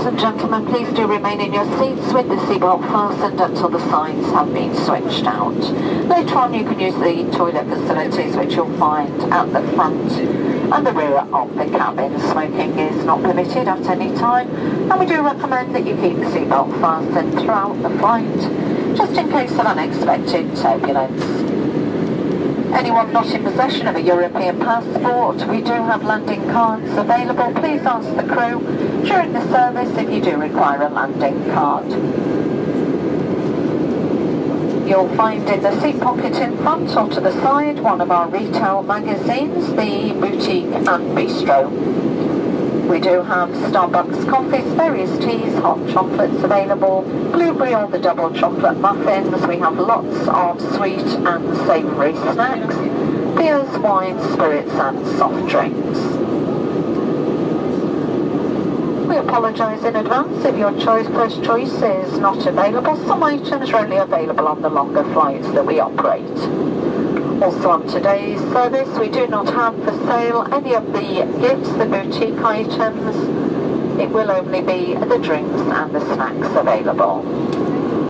and gentlemen, please do remain in your seats with the seatbelt fastened until the signs have been switched out. Later on you can use the toilet facilities which you'll find at the front and the rear of the cabin. Smoking is not permitted at any time, and we do recommend that you keep the seatbelt fastened throughout the flight, just in case of unexpected turbulence. Anyone not in possession of a European passport, we do have landing cards available. Please ask the crew during the service if you do require a landing card. You'll find in the seat pocket in front or to the side one of our retail magazines, the Boutique and Bistro. We do have Starbucks coffees, various teas, hot chocolates available, blueberry or the double chocolate muffins. We have lots of sweet and savoury snacks, beers, wines, spirits and soft drinks. We apologise in advance if your first choice is not available. Some items are only available on the longer flights that we operate. Also on today's service, we do not have for sale any of the gifts, the boutique items. It will only be the drinks and the snacks available.